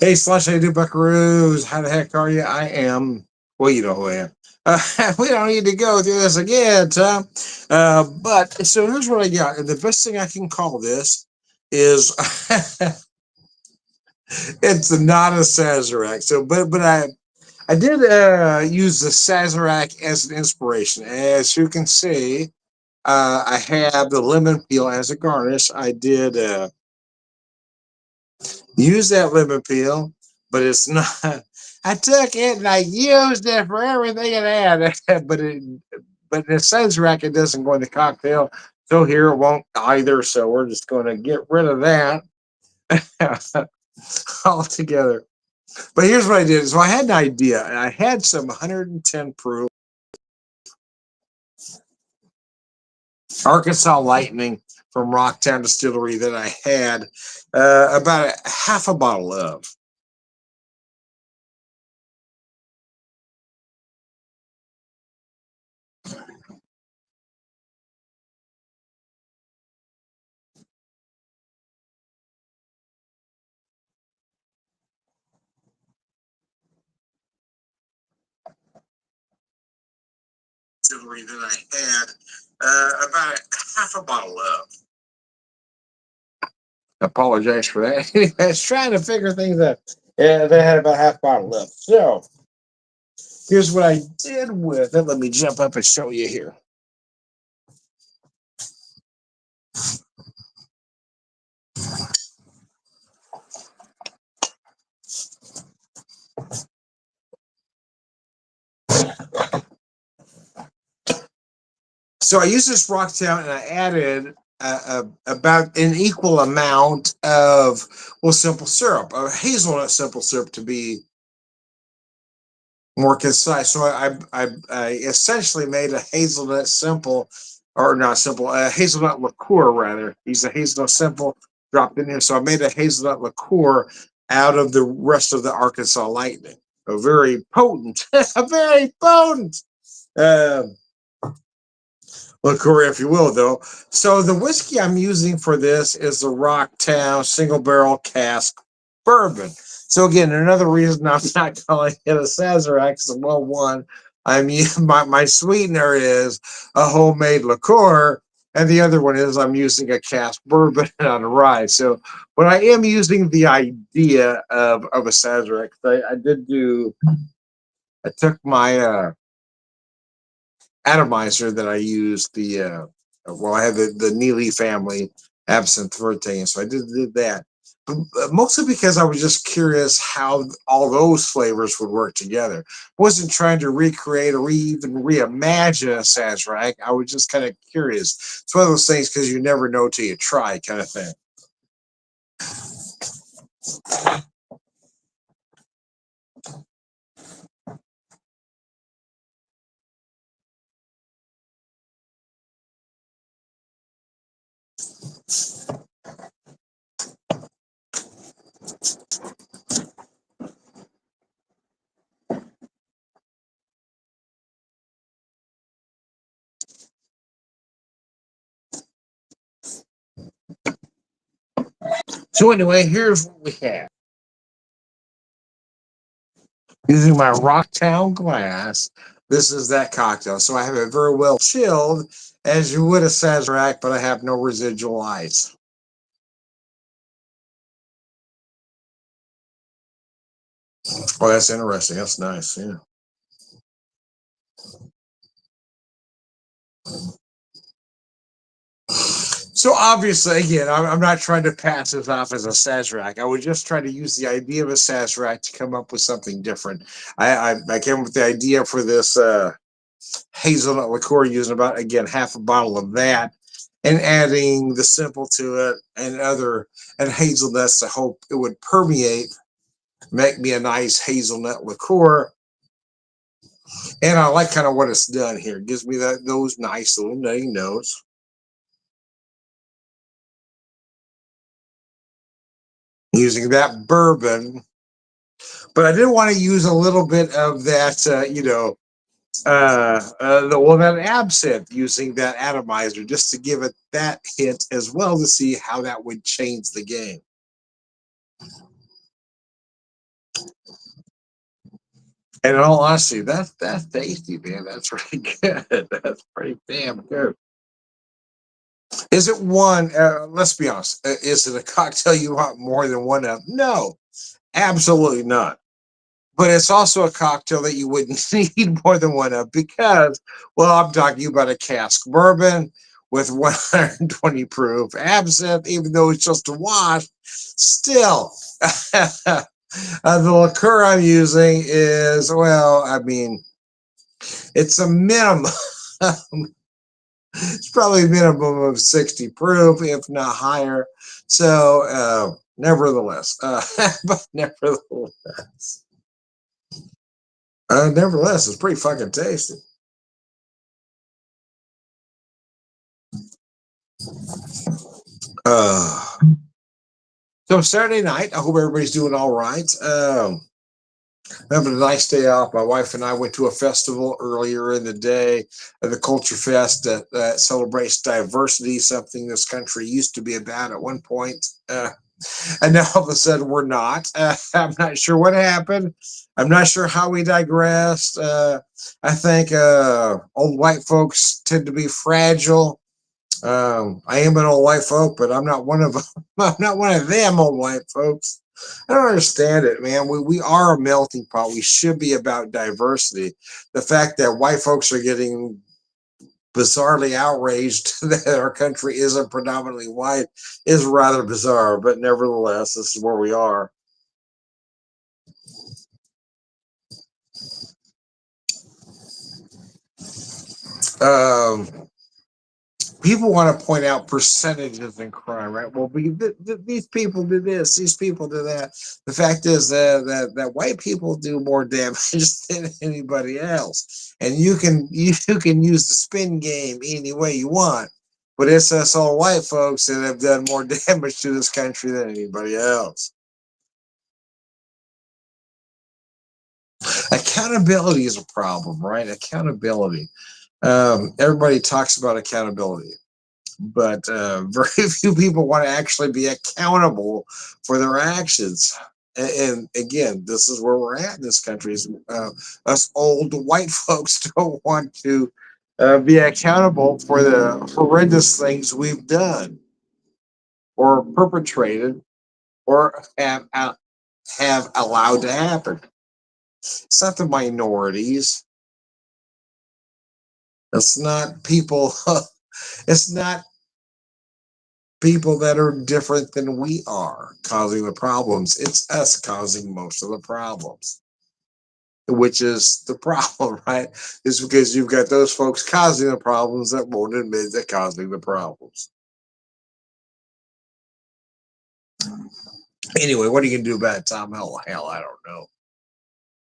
Hey, Slush, how you do, buckaroos? How the heck are you? I am. Well, you know who I am. We don't need to go through this again, Tom. But so here's what I got. And the best thing I can call this is it's not a Sazerac. So, but I did use the Sazerac as an inspiration. As you can see, I have the lemon peel as a garnish. I did use that lemon peel, but it's not. I took it and I used it for everything it had, but the sense rack it doesn't go in the cocktail, so here it won't either. So we're just going to get rid of that altogether. But here's what I did: so I had an idea, and I had some 110 proof Arkansas Lightning from Rocktown Distillery that I had about a half a bottle of. Distillery that I had about a half a bottle of. Apologize for that. Anyways, trying to figure things out. Yeah, they had about half a bottle left. So here's what I did with it. Let me jump up and show you here. So I used this Rocktown and I added about an equal amount of, well, simple syrup, hazelnut simple syrup to be more concise. So I essentially made a hazelnut simple, or not simple, a hazelnut liqueur rather. He's a hazelnut simple dropped in here. So I made a hazelnut liqueur out of the rest of the Arkansas Lightning. A very potent, a very potent uh, liqueur, if you will, though. So the whiskey I'm using for this is the Rocktown Single Barrel Cask Bourbon. So again, another reason I'm not calling it a Sazerac is, well, one, my sweetener is a homemade liqueur, and the other one is I'm using a cask bourbon on a rye. So, but I am using the idea of a Sazerac. I did do. I took my atomizer that I used well, I had the Neely family absinthe verte, and so I did that. But mostly because I was just curious how all those flavors would work together. Wasn't trying to recreate or even reimagine a Sazerac. I was just kind of curious. It's one of those things because you never know till you try, kind of thing. So anyway, here's what we have. Using my Rocktown glass, this is that cocktail. So I have it very well chilled, as you would a Sazerac, but I have no residual ice. Oh, that's interesting. That's nice. Yeah. So obviously, again, I'm not trying to pass this off as a Sazerac. I was just trying to use the idea of a Sazerac to come up with something different. I came up with the idea for this hazelnut liqueur using about, again, half a bottle of that and adding the simple to it and hazelnuts to hope it would permeate, make me a nice hazelnut liqueur. And I like kind of what it's done here. It gives me those nice little nutty notes. Using that bourbon, but I did want to use a little bit of that, that absinthe, using that atomizer just to give it that hint as well to see how that would change the game. And in all honesty, that's tasty, man. That's really good. That's pretty damn good. Is it one? Let's be honest. Is it a cocktail you want more than one of? No, absolutely not. But it's also a cocktail that you wouldn't need more than one of because, well, I'm talking about a cask bourbon with 120 proof absinthe, even though it's just a wash. Still, the liqueur I'm using is, well, I mean, it's a minimum. It's probably a minimum of 60 proof, if not higher. So, nevertheless, but nevertheless, it's pretty fucking tasty. Uh, so Saturday night, I hope everybody's doing all right. Having a nice day off. My wife and I went to a festival earlier in the day, the Culture Fest that celebrates diversity, something this country used to be about at one point. And now all of a sudden we're not. I'm not sure what happened. I'm not sure how we digressed. I think old white folks tend to be fragile. I am an old white folk, but I'm not one of them. I'm not one of them old white folks. I don't understand it, man. We are a melting pot. We should be about diversity. The fact that white folks are getting bizarrely outraged that our country isn't predominantly white is rather bizarre, but nevertheless, this is where we are. Um, People want to point out percentages in crime, right? Well, these people do this, these people do that. The fact is that white people do more damage than anybody else, and you can use the spin game any way you want, but it's us all white folks that have done more damage to this country than anybody else. Accountability is a problem, right? Accountability. Everybody talks about accountability, but very few people want to actually be accountable for their actions. And again, this is where we're at in this country. Is us old white folks don't want to be accountable for the horrendous things we've done or perpetrated or have allowed to happen. It's not the minorities. It's not people. It's not people that are different than we are causing the problems. It's us causing most of the problems, which is the problem, right? Is because you've got those folks causing the problems that won't admit they're causing the problems. Anyway, what are you going to do about it, Tom? Hell, I don't know.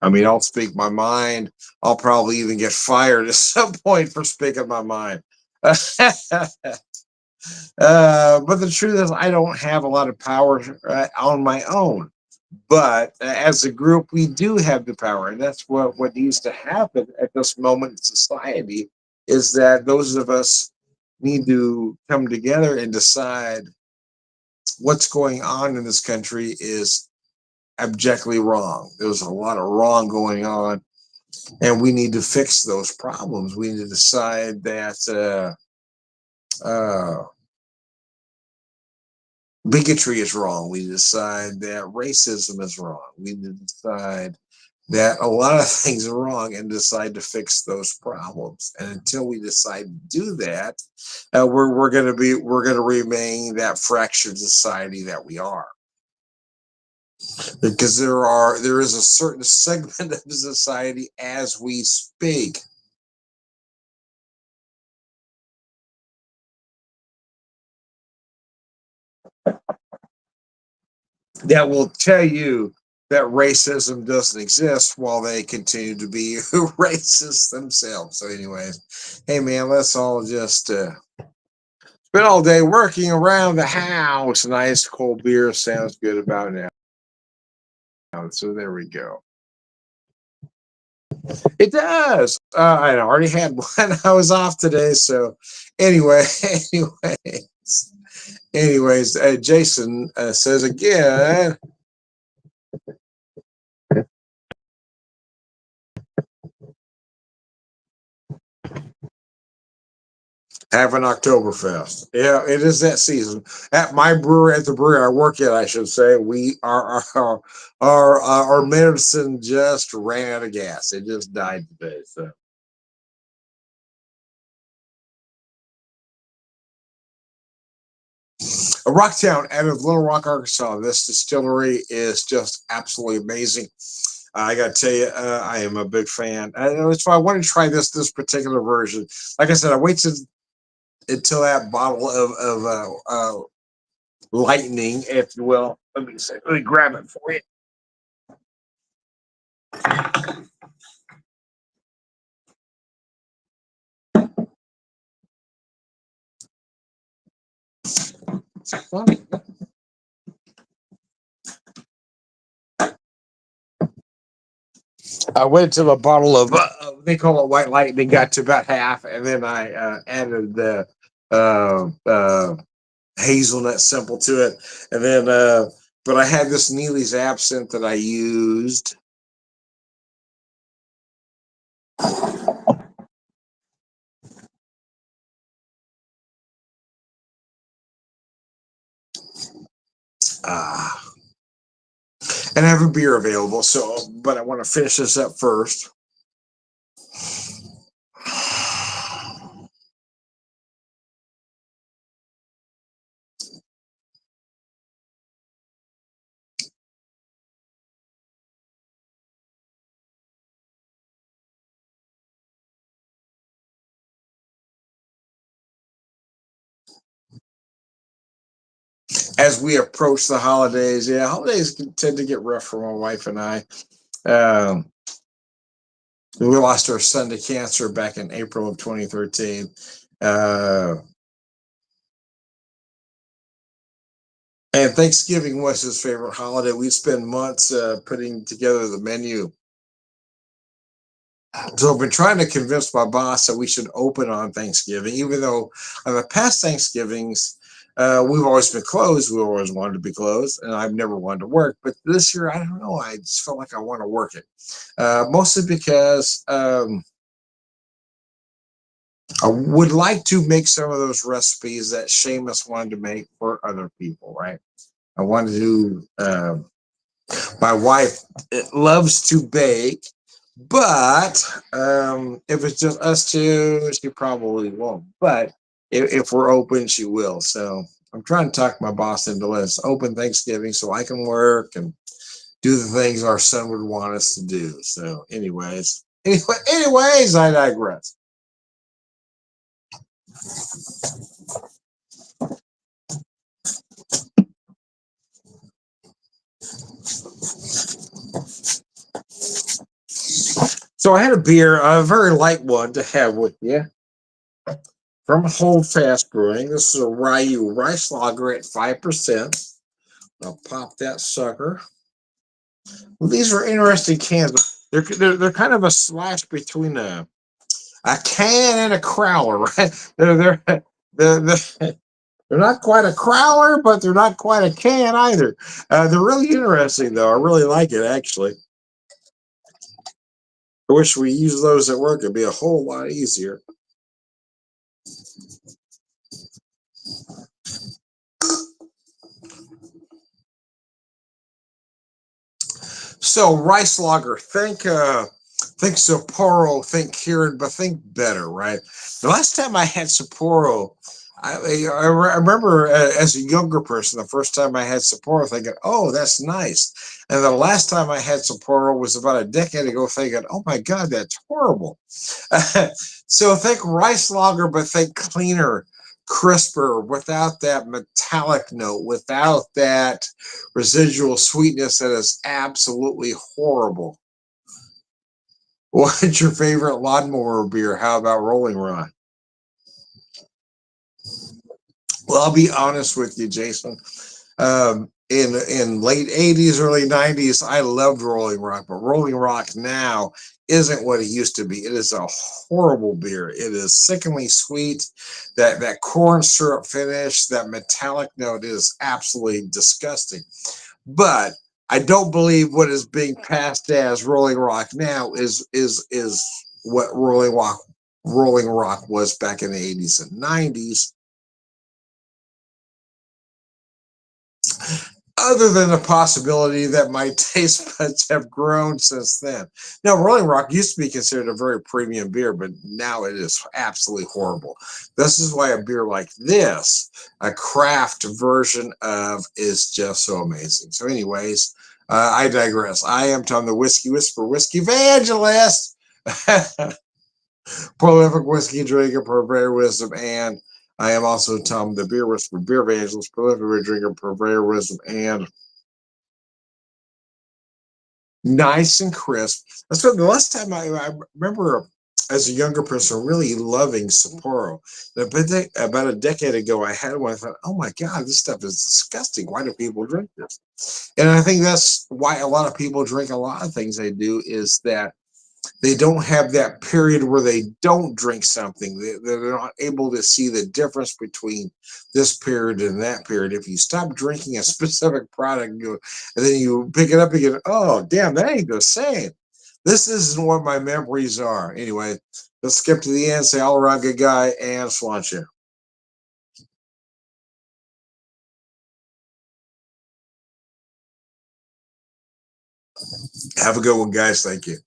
I mean, I'll speak my mind. I'll probably even get fired at some point for speaking my mind. But the truth is, I don't have a lot of power on my own. But as a group, we do have the power, and that's what needs to happen at this moment in society. Is that those of us need to come together and decide what's going on in this country is abjectly wrong. There's a lot of wrong going on, and we need to fix those problems. We need to decide that bigotry is wrong. We decide that racism is wrong. We decide that a lot of things are wrong and decide to fix those problems. And until we decide to do that, we're gonna remain that fractured society that we are. Because there is a certain segment of society as we speak that will tell you that racism doesn't exist while they continue to be racist themselves. So, anyways, hey man, let's all just spend all day working around the house. Nice cold beer sounds good about now. So there we go. It does. I already had one. I was off today. So anyway, anyways, Jason says again. Have an Oktoberfest. Yeah, it is that season. At my brewery, at the brewery I work at, I should say, we our medicine just ran out of gas. It just died today. So Rocktown out of Little Rock, Arkansas. This distillery is just absolutely amazing. I got to tell you, I am a big fan. That's why I want to try this particular version. Like I said, I waited until that bottle of lightning, if you will. Let me grab it for you. I went to a bottle of they call it white lightning, got to about half, and then I added the hazelnut simple to it, and then but I had this Neely's absinthe that I used. Ah, and I have a beer available. So, but I want to finish this up first. As we approach the holidays, yeah, holidays tend to get rough for my wife and I. Um, we lost our son to cancer back in April of 2013. Uh, and Thanksgiving was his favorite holiday. We spend months putting together the menu. So I've been trying to convince my boss that we should open on Thanksgiving, even though on the past Thanksgivings, we've always been closed. We always wanted to be closed, and I've never wanted to work. But this year, I don't know. I just felt like I want to work it, mostly because I would like to make some of those recipes that Seamus wanted to make for other people, right? I wanted to. My wife loves to bake, but if it's just us two, she probably won't. But if we're open, she will. So I'm trying to talk my boss into let's open Thanksgiving so I can work and do the things our son would want us to do. So, anyways, I digress. So I had a beer, a very light one to have with you from Hold Fast Brewing. This is a Ryu rice lager at 5%. I'll pop that sucker. Well, these are interesting cans. They're kind of a slash between a can and a crowler, right? They're not quite a crowler, but they're not quite a can either. They're really interesting, though. I really like it, actually. I wish we used those at work. It'd be a whole lot easier. So rice lager, think Sapporo, think Kirin, but think better, right? The last time I had Sapporo, I remember as a younger person, the first time I had Sapporo thinking, oh, that's nice. And the last time I had Sapporo was about a decade ago thinking, oh my God, that's horrible. So think rice lager, but think cleaner, crisper, without that metallic note, without that residual sweetness that is absolutely horrible. What's your favorite lawnmower beer? How about Rolling Rock? Well, I'll be honest with you, Jason. In late 80s, early 90s, I loved Rolling Rock, but Rolling Rock now isn't what it used to be. It is a horrible beer. It is sickeningly sweet. That corn syrup finish, that metallic note is absolutely disgusting. But I don't believe what is being passed as Rolling Rock now is what Rolling Rock Rolling Rock was back in the 80s and 90s, other than the possibility that my taste buds have grown since then. Now, Rolling Rock used to be considered a very premium beer, but now it is absolutely horrible. This is why a beer like this, a craft version of, is just so amazing. So, anyways, I digress. I am Tom the Whiskey Whisperer, Whiskey Evangelist, prolific whiskey drinker, purveyor of wisdom, and I am also Tom the Beer Whisperer, Beer Evangelist, prolific beer drinker, purveyor of wisdom, and nice and crisp. That's what the last time I remember as a younger person really loving Sapporo. About a decade ago, I had one. I thought, oh my God, this stuff is disgusting. Why do people drink this? And I think that's why a lot of people drink a lot of things they do, is that they don't have that period where they don't drink something. They're not able to see the difference between this period and that period. If you stop drinking a specific product and then you pick it up again, oh, damn, that ain't the same. This isn't what my memories are. Anyway, let's skip to the end, say all around good guy, and Slancha. Have a good one, guys. Thank you.